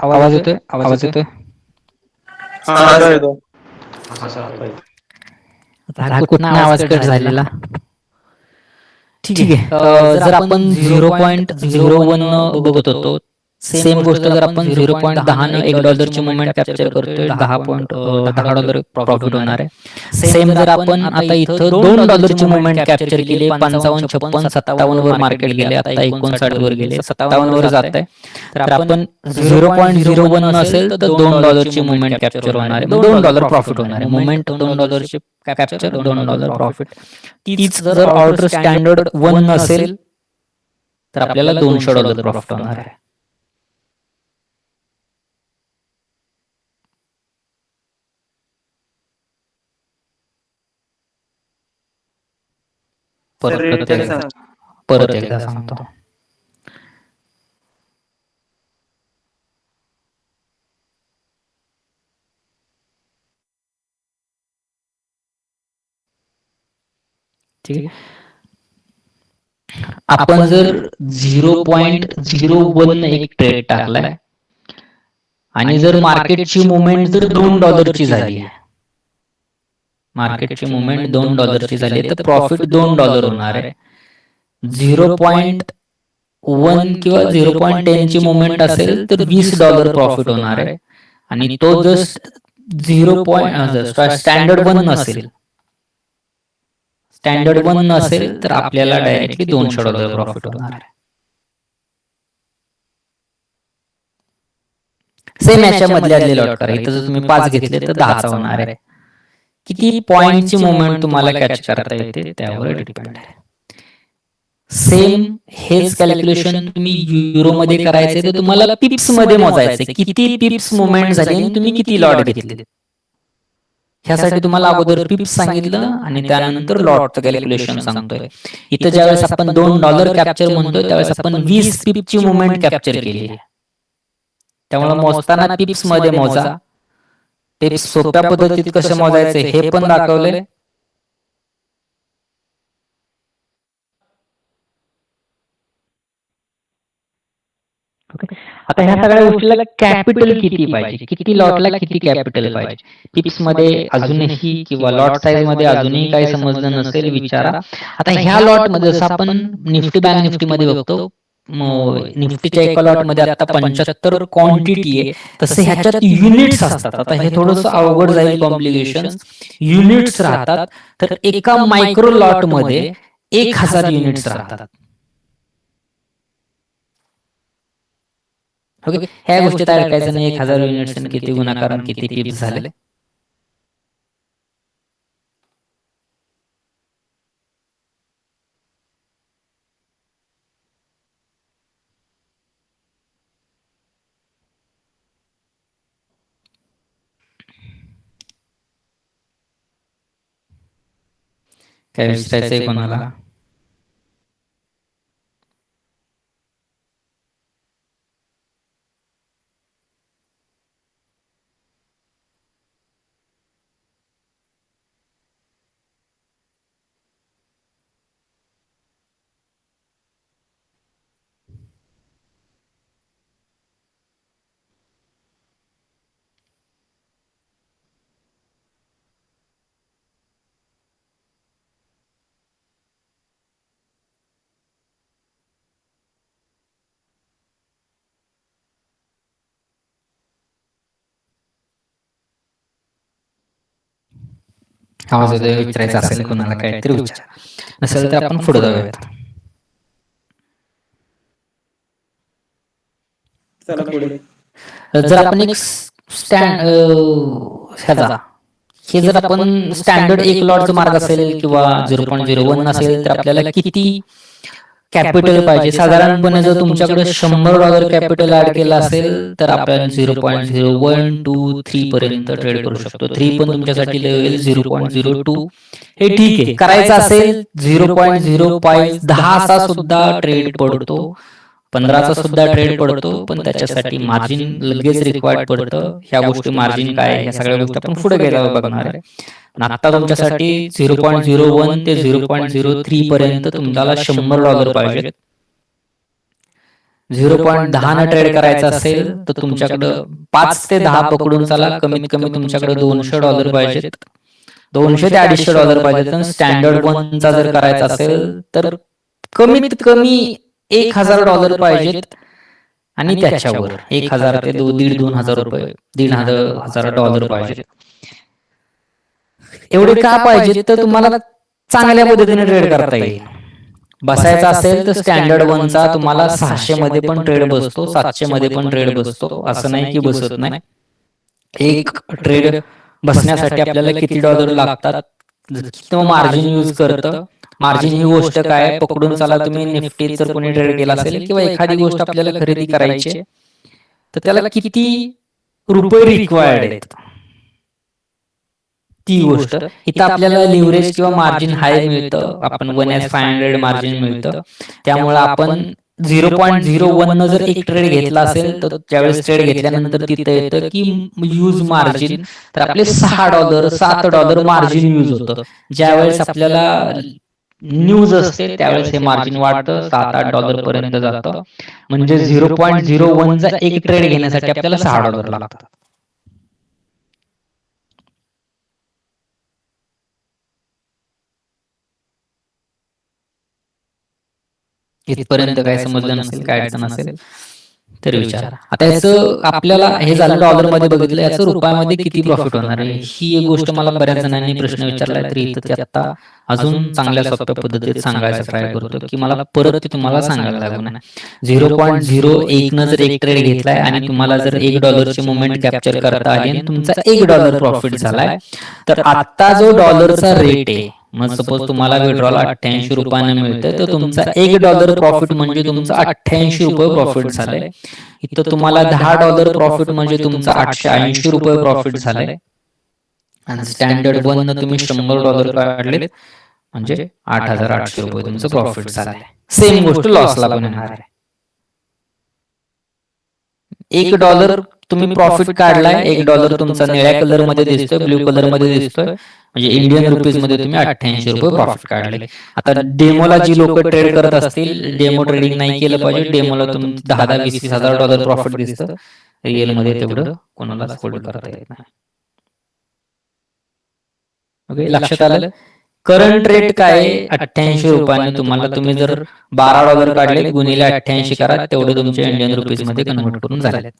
आवाज येतोय, आवाज येतोय. हा आता येतो. कुठनं आवाज कट झालेला. ठीक आहे. जर आपण 0.01 बघत होतो, सेम गोष्ट जर आपण 0.10 न $1 मुवमेंट कॅप्चर करतोय, $10 प्रॉफिट होणार आहे. सेम जर आपण आता इथं $2 मुवमेंट कॅप्चर केली, 55, 56, 57 वर मार्केट गेले, आता 59 वर गेले, 57 वर जात आहे, तर आपण 0.01 नसेल तर $2 मुवमेंट कॅप्चर होणार आहे, $2 प्रॉफिट होणार आहे. Movement $2 capture, $2 profit. तीच जर ऑर्डर स्टँडर्ड 1 नसेल तर आपल्याला $200 प्रॉफिट होणार आहे. परत एकदा सांगतो. ठीक आहे. आपण जर 0.01 एक ट्रेड टाकलाय आणि जर मार्केटची मुवमेंट जर $2 झाली आहे, मार्केटची मुवमेंट $2 झाली तर प्रॉफिट $2 होणार आहे. 0.1 किंवा 0.10 ची मुवमेंट असेल तर $20 प्रॉफिट होणार आहे. आणि तो जर स्टँडर्ड 1 नसेल, स्टँडर्ड 1 नसेल तर आपल्याला डायरेक्टली $200 प्रॉफिट होणार आहे. सेम याच्या मधले लॉट करा. इथं जर तुम्ही 5 घेतले तर 10चा होणार आहे. किती पॉइंटची मुवमेंट तुम्हाला कॅच करता येते त्यावर डिपेंड आहे. सेम हेच कॅल्क्युलेशन तुम्ही युरो मध्ये करायचे तर तुम्हाला पिप्स मध्ये मोजायचे, किती पिप्स मुवमेंट झाली आणि तुम्ही किती लॉट घेतले. ह्यासाठी तुम्हाला अगोदर पिप्स सांगितलं आणि त्यानंतर लॉटचं कॅल्क्युलेशन सांगतोय. इथं ज्यावेळेस आपण $2 कॅप्चर म्हणतोय त्यावेळेस आपण 20 पिपची मुवमेंट कॅप्चर केली आहे. त्यामुळे मोजताना पिप्स मध्ये मोजा. ते सोप्या पद्धतीत कसे मोजायचे हे पण दाखवले. आता ह्या सगळ्या गोष्टीला कॅपिटल किती पाहिजे, किती लॉटला किती कॅपिटल पाहिजे. पिप्स मध्ये अजूनही किंवा लॉट साईज मध्ये अजूनही काही समजलं नसेल विचारा. आता ह्या लॉट मध्ये जसं आपण निफ्टी बँक निफ्टी मध्ये बघतो, निफ्टीच्या एका लॉट मध्ये आता 75 क्वांटिटी आहे, तसे ह्याच्यात युनिट्स असतात. आता हे थोडंसं अवघड जाईल, कॉम्प्लिकेशन. युनिट्स राहतात, तर एका मायक्रो लॉट मध्ये 1000 युनिट्स राहतात. ओके, ह्या गोष्टीत अडकायचं नाही. 1000 युनिट्स किती गुणाकार आणि किती पिप्स झाले. काय विचारायचंय कोणाला? आवाज विचारायचा असेल कोणाला काहीतरी विचार, नसेल तर आपण पुढे जाऊयात. जर आपण एक हे जर आपण स्टँडर्ड 1 लॉटचा मार्ग असेल किंवा 0.01 असेल तर आपल्याला किती कॅपिटल पाहिजे. साधारणपणे जर तुमच्याकडे $100 कॅपिटल ऍड केला असेल तर आपण 0.01, 2, 3 पर्यंत ट्रेड करू शकतो. 3 पण तुमच्यासाठी लेवल 0.02 हे ठीक आहे. करायचं असेल 0.05, 10चा सुद्धा ट्रेड पडतो, 15चा सुद्धा ट्रेड पडतो, पण त्याच्यासाठी मार्जिन लगेच रिक्वायर्ड पडतं. ह्या गोष्टी मार्जिन काय, ह्या सगळ्या गोष्टी आपण पुढे गेल्यावर बघणार आहे. आता तुमच्यासाठी 0.01 ते 0.03 पर्यंत तुम्हाला $100 पाहिजेत. 0.10 न ट्रेड करायचं असेल तर तुमच्याकडं 5 ते 10 पकडून चला, कमीत कमी तुमच्याकडे $200 पाहिजेत. 200 ते $250 पाहिजेत. स्टँडर्ड 1चा जर करायचा असेल तर कमीत कमी $1000 पाहिजेत. आणि त्याच्यावर 1,000 ते 1,500 रुपये, $1,500 पाहिजे. एवढे का पाहिजे? तर तुम्हाला चांगल्या पद्धतीने ट्रेड करता येईल. बसायचा असेल तर स्टँडर्ड वनचा तुम्हाला 600 मध्ये पण ट्रेड बसतो, 700 मध्ये पण ट्रेड बसतो. असं नाही की बसत नाही. एक ट्रेड बसण्यासाठी आपल्याला किती डॉलर लागतात, किती मार्जिन यूज करतं. मार्जिन ही गोष्ट काय, पकडून चला तुम्ही निफ्टीत जर कोणी ट्रेड केला असेल किंवा एखादी गोष्ट आपल्याला खरेदी करायची आहे, तर त्याला किती रुपये रिक्वायर्ड आहेत ती गोष्ट. इथं आपल्याला लिव्हरेज किंवा मार्जिन हाय मिळतं. आपण 1/500 मार्जिन मिळतं. त्यामुळे आपण 0.01 न जर एक ट्रेड घेतला असेल तर ज्यावेळेस ट्रेड घेतल्यानंतर तिथं येतं की यूज मार्जिन, तर आपले $6 $7 मार्जिन यूज होतं. ज्यावेळेस आपल्याला न्यूज असते त्यावेळेस हे मार्जिन वाढतं, $7-8 पर्यंत जातं. म्हणजे 0.01 चा एक ट्रेड घेण्यासाठी आपल्याला $6 लागतात. इथपर्यंत काय समजलं नसेल, काय अडचण असेल तर विचारा. आता याचं आपल्याला हे झालं डॉलरमध्ये बघितलं, याचं रुपयामध्ये किती प्रॉफिट होणार आहे ही एक गोष्ट मला बऱ्याच जणांनी प्रश्न विचारलाय. तरी इथं ते आता अजून चांगल्या सोप्या पद्धतीत सांगायचा ट्राय करतो की मला परत ते तुम्हाला सांगायला लागू नाही. 0.01 न जर एक ट्रेड घेतलाय आणि तुम्हाला जर $1 मुवमेंट कॅप्चर करता आली आणि तुमचा $1 प्रॉफिट झालाय, तर आता जो डॉलरचा रेट आहे, मग सपोज तुम्हाला विड्रॉल 88 रुपयाने मिळतं, तर तुमचा $1 प्रॉफिट म्हणजे तुमचं 88 रुपये प्रॉफिट झालंय. इथं तुम्हाला $10 प्रॉफिट म्हणजे तुमचं 880 रुपये प्रॉफिट झालंय. आणि स्टँडर्ड वन न तुम्ही $100 काढले म्हणजे 8,800 रुपये तुमचं प्रॉफिट झालंय. सेम गोष्ट लॉसला पण येणार आहे. $1 तुम्ही प्रॉफिट काढलाय, $1 तुमचा निळ्या कलर मध्ये दिसतोय, ब्ल्यू कलर मध्ये दिसतोय, म्हणजे इंडियन रुपीज मध्ये तुम्ही 88 रुपये प्रॉफिट काढले. आता डेमोला जी लोक ट्रेड करत असतील, डेमो ट्रेडिंग नाही केलं पाहिजे. डेमोला तुम्ही 10,000-20,000 प्रॉफिट दिसतं. रिअल मध्ये तेवढं कोणालाच होल्ड करता येत नाही. ओके, लक्षात आलं. करंट रेट काय 88 रुपयाने तुम्हाला, तुम्ही जर $12 काढले गुणिले 88 करा, तेवढे तुमचे इंडियन रुपीज मध्ये कन्वर्ट करून झाले.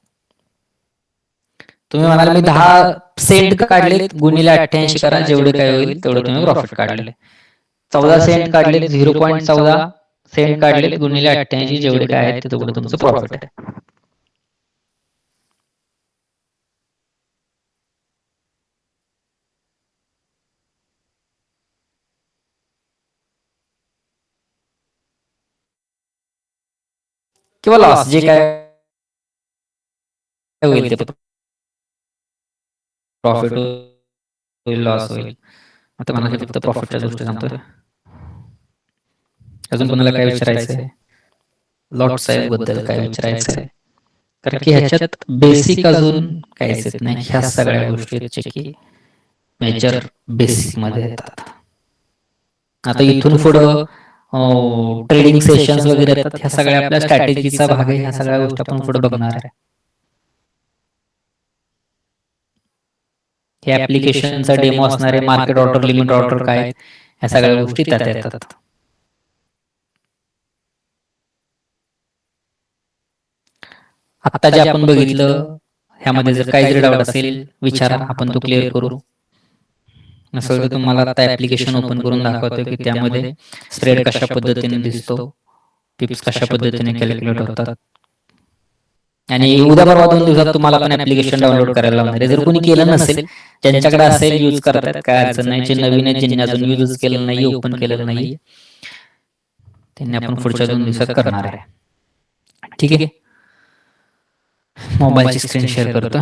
तुम्ही म्हणाल मी 10 सेंट काढले गुणिले 88 करा, जेवढे काय होईल तेवढे तुम्ही प्रॉफिट काढले. 14 सेंट काढले, 0.14 सेंट काढले गुणिले 88, जेवढे काय आहेत तेवढं तुमचं प्रॉफिट आहे. किंवा लॉस जे काय होईल ते प्रॉफिट होईल, लॉस होईल. आता मला फक्त प्रॉफिटच्या गोष्टी सांगतोय. अजून कोणाला काय विचारायचं आहे? लॉट साईज बद्दल काय विचारायचं आहे? कारण की ह्याच्यात बेसिक अजून काहीच येत नाही. ह्या सगळ्या गोष्टी की मेजर बेसिक मध्ये येतात. आता इथून पुढं ट्रेडिंग सेशन्स वगैरे येतात. ह्या सगळ्या आपल्या स्ट्रॅटेजीचा भाग आहे. ह्या सगळ्या गोष्टी आपण पुढे बघणार आहे. हे ऍप्लिकेशनचा डेमो असणारे मार्केट ऑर्डर, लिमिट ऑर्डर काय, ह्या सगळ्या गोष्टी त्यात येतात. आता जे आपण बघितलं ह्यामध्ये जर काही जरी डाऊट असेल विचारा, आपण तो क्लिअर करू. नसेल तर तुम्हाला आता ऍप्लिकेशन ओपन करून दाखवतो की त्यामध्ये स्प्रेड कशा पद्धतीने दिसतो, टिप्स कशा पद्धतीने कॅल्क्युलेट होतात. आणि उद्या परवा 2 दिवसात तुम्हाला पण ऍप्लिकेशन डाउनलोड करायला लावणार आहे. जर कोणी केलं नसेल, ज्यांच्याकडे असेल यूज करतात, काय अडचण नाही. जे नवीन आहे, ज्यांनी अजून यूजच केलं नाही, ओपन केलेलं नाही, त्यांनी आपण पुढच्या 2 दिवसात करणार आहे. ठीक आहे, मोबाईलची स्क्रीन शेअर करतो.